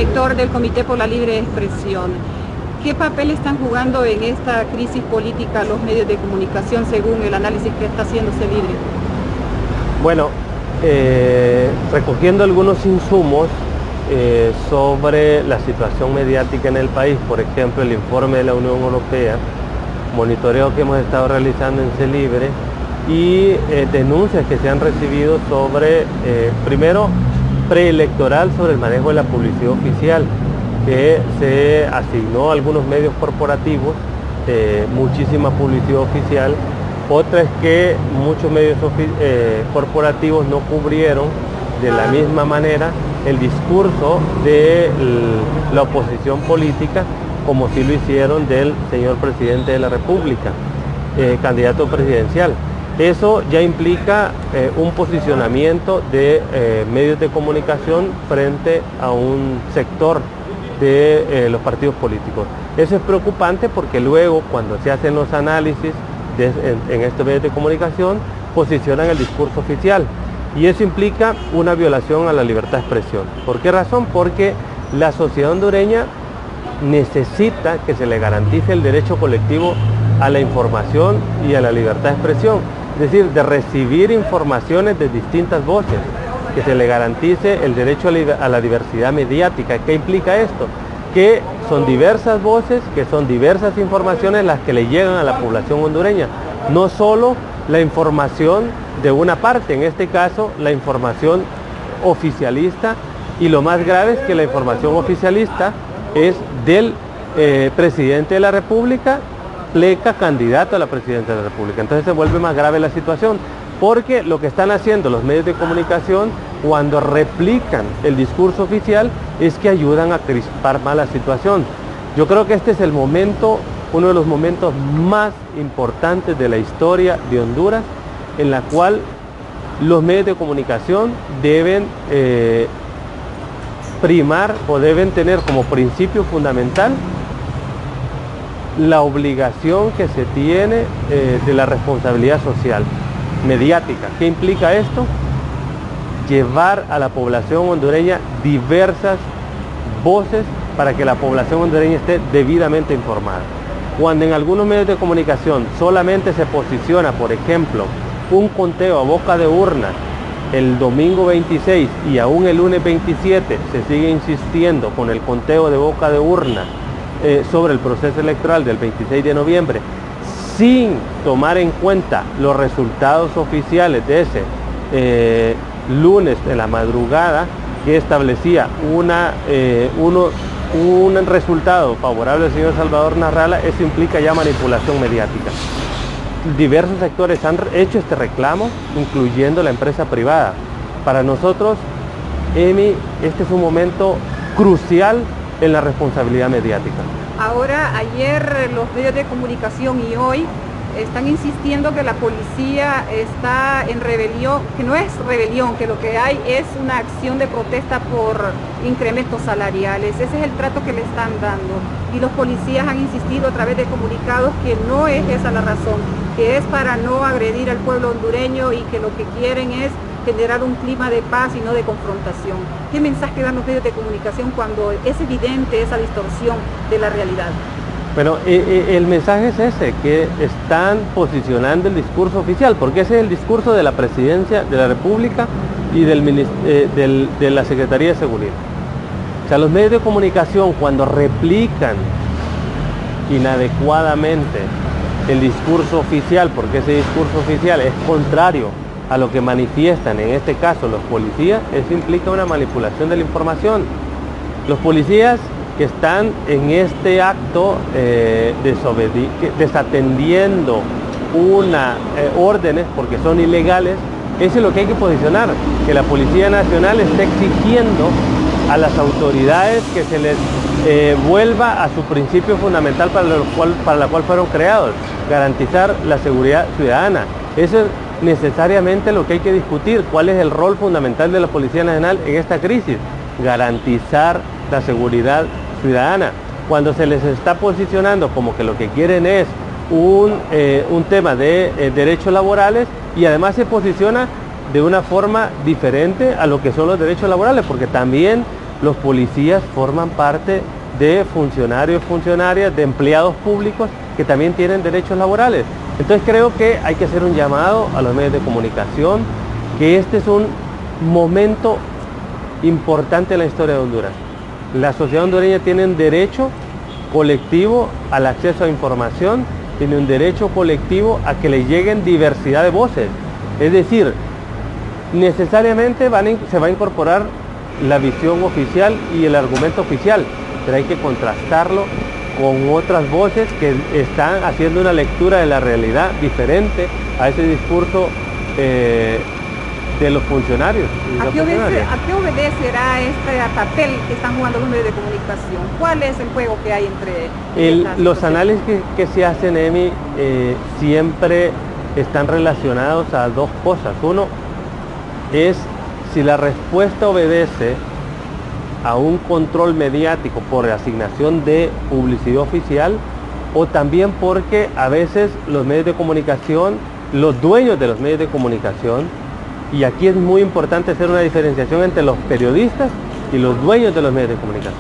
director del Comité por la Libre Expresión. ¿Qué papel están jugando en esta crisis política los medios de comunicación según el análisis que está haciendo CELIBRE? Bueno, recogiendo algunos insumos sobre la situación mediática en el país, por ejemplo, el informe de la Unión Europea, monitoreo que hemos estado realizando en CELIBRE y denuncias que se han recibido sobre, primero, preelectoral sobre el manejo de la publicidad oficial, que se asignó a algunos medios corporativos muchísima publicidad oficial. Otra es que muchos medios corporativos no cubrieron de la misma manera el discurso de la oposición política, como sí lo hicieron del señor presidente de la República, candidato presidencial. Eso ya implica un posicionamiento de medios de comunicación frente a un sector de los partidos políticos. Eso es preocupante porque luego, cuando se hacen los análisis en estos medios de comunicación, posicionan el discurso oficial. Y eso implica una violación a la libertad de expresión. ¿Por qué razón? Porque la sociedad hondureña necesita que se le garantice el derecho colectivo a la información y a la libertad de expresión. Es decir, de recibir informaciones de distintas voces, que se le garantice el derecho a la diversidad mediática. ¿Qué implica esto? Que son diversas voces, que son diversas informaciones las que le llegan a la población hondureña. No solo la información de una parte, en este caso la información oficialista, y lo más grave es que la información oficialista es del presidente de la República, pleca candidato a la presidencia de la República. Entonces se vuelve más grave la situación, porque lo que están haciendo los medios de comunicación cuando replican el discurso oficial es que ayudan a crispar más la situación. Yo creo que este es el momento, uno de los momentos más importantes de la historia de Honduras, en la cual los medios de comunicación deben primar o deben tener como principio fundamental la obligación que se tiene de la responsabilidad social mediática. ¿Qué implica esto? Llevar a la población hondureña diversas voces para que la población hondureña esté debidamente informada. Cuando en algunos medios de comunicación solamente se posiciona, por ejemplo, un conteo a boca de urna el domingo 26 y aún el lunes 27 se sigue insistiendo con el conteo de boca de urna sobre el proceso electoral del 26 de noviembre, sin tomar en cuenta los resultados oficiales de ese lunes de la madrugada, que establecía un resultado favorable al señor Salvador Narrala, eso implica ya manipulación mediática. Diversos sectores han hecho este reclamo, incluyendo la empresa privada. Para nosotros, Emi, este es un momento crucial en la responsabilidad mediática. Ahora, ayer los medios de comunicación y hoy están insistiendo que la policía está en rebelión, que no es rebelión, que lo que hay es una acción de protesta por incrementos salariales. Ese es el trato que le están dando. Y los policías han insistido a través de comunicados que no es esa la razón, que es para no agredir al pueblo hondureño y que lo que quieren es generar un clima de paz y no de confrontación. ¿Qué mensaje dan los medios de comunicación cuando es evidente esa distorsión de la realidad? Bueno, el mensaje es ese, que están posicionando el discurso oficial, porque ese es el discurso de la Presidencia de la República y de la Secretaría de Seguridad. O sea, los medios de comunicación, cuando replican inadecuadamente el discurso oficial, porque ese discurso oficial es contrario a lo que manifiestan, en este caso los policías, eso implica una manipulación de la información. Los policías que están en este acto desatendiendo órdenes porque son ilegales, eso es lo que hay que posicionar, que la Policía Nacional esté exigiendo a las autoridades que se les vuelva a su principio fundamental para la cual fueron creados, garantizar la seguridad ciudadana. Eso es necesariamente lo que hay que discutir, cuál es el rol fundamental de la Policía Nacional en esta crisis, garantizar la seguridad ciudadana. Cuando se les está posicionando como que lo que quieren es un tema de derechos laborales, y además se posiciona de una forma diferente a lo que son los derechos laborales, porque también los policías forman parte de funcionarios, funcionarias, de empleados públicos que también tienen derechos laborales. Entonces creo que hay que hacer un llamado a los medios de comunicación, que este es un momento importante en la historia de Honduras. La sociedad hondureña tiene un derecho colectivo al acceso a información, tiene un derecho colectivo a que le lleguen diversidad de voces. Es decir, necesariamente se va a incorporar la visión oficial y el argumento oficial, pero hay que contrastarlo con otras voces que están haciendo una lectura de la realidad diferente a ese discurso de los funcionarios. ¿A qué obedecerá este papel que están jugando los medios de comunicación? ¿Cuál es el juego que hay entre los análisis que se hacen, Emi, siempre están relacionados a dos cosas. Uno es si la respuesta obedece a un control mediático por asignación de publicidad oficial, o también porque a veces los medios de comunicación, los dueños de los medios de comunicación, y aquí es muy importante hacer una diferenciación entre los periodistas y los dueños de los medios de comunicación,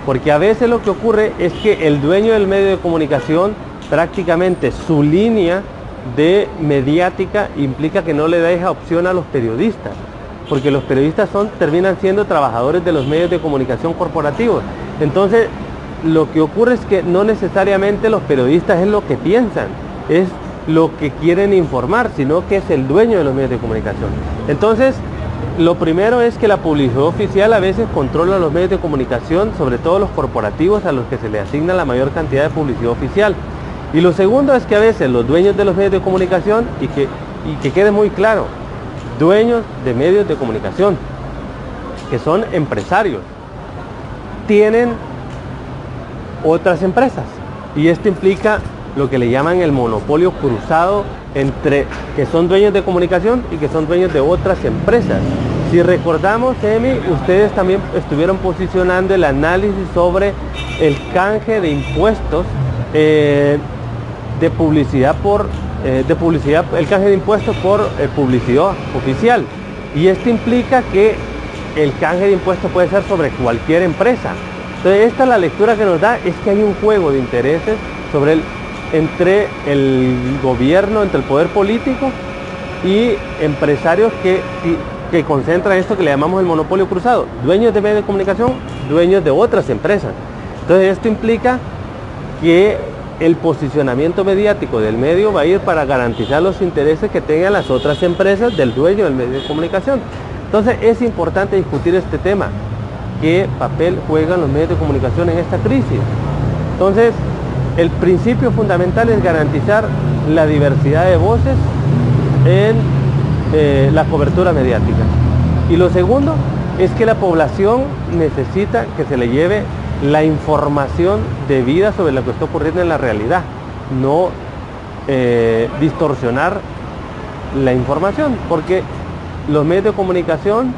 porque a veces lo que ocurre es que el dueño del medio de comunicación, prácticamente su línea de mediática implica que no le deja opción a los periodistas, porque los periodistas terminan siendo trabajadores de los medios de comunicación corporativos. Entonces, lo que ocurre es que no necesariamente los periodistas es lo que piensan, es lo que quieren informar, sino que es el dueño de los medios de comunicación. Entonces, lo primero es que la publicidad oficial a veces controla los medios de comunicación, sobre todo los corporativos a los que se le asigna la mayor cantidad de publicidad oficial. Y lo segundo es que a veces los dueños de los medios de comunicación, y que quede muy claro, dueños de medios de comunicación, que son empresarios, tienen otras empresas, y esto implica lo que le llaman el monopolio cruzado entre que son dueños de comunicación y que son dueños de otras empresas. Si recordamos, Emi, ustedes también estuvieron posicionando el análisis sobre el canje de impuestos de publicidad el canje de impuestos por publicidad oficial, y esto implica que el canje de impuestos puede ser sobre cualquier empresa. Entonces esta es la lectura que nos da, es que hay un juego de intereses entre el gobierno, entre el poder político y empresarios que concentran esto que le llamamos el monopolio cruzado, dueños de medios de comunicación, dueños de otras empresas. Entonces esto implica que el posicionamiento mediático del medio va a ir para garantizar los intereses que tengan las otras empresas del dueño del medio de comunicación. Entonces es importante discutir este tema, qué papel juegan los medios de comunicación en esta crisis. Entonces el principio fundamental es garantizar la diversidad de voces en la cobertura mediática, y lo segundo es que la población necesita que se le lleve la información debida sobre lo que está ocurriendo en la realidad, no distorsionar la información, porque los medios de comunicación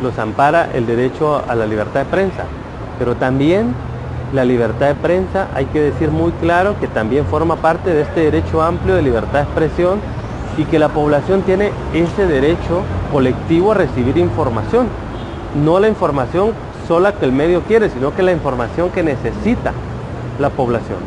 los ampara el derecho a la libertad de prensa, pero también la libertad de prensa, hay que decir muy claro que también forma parte de este derecho amplio de libertad de expresión, y que la población tiene ese derecho colectivo a recibir información. No la información sola que el medio quiere, sino que la información que necesita la población.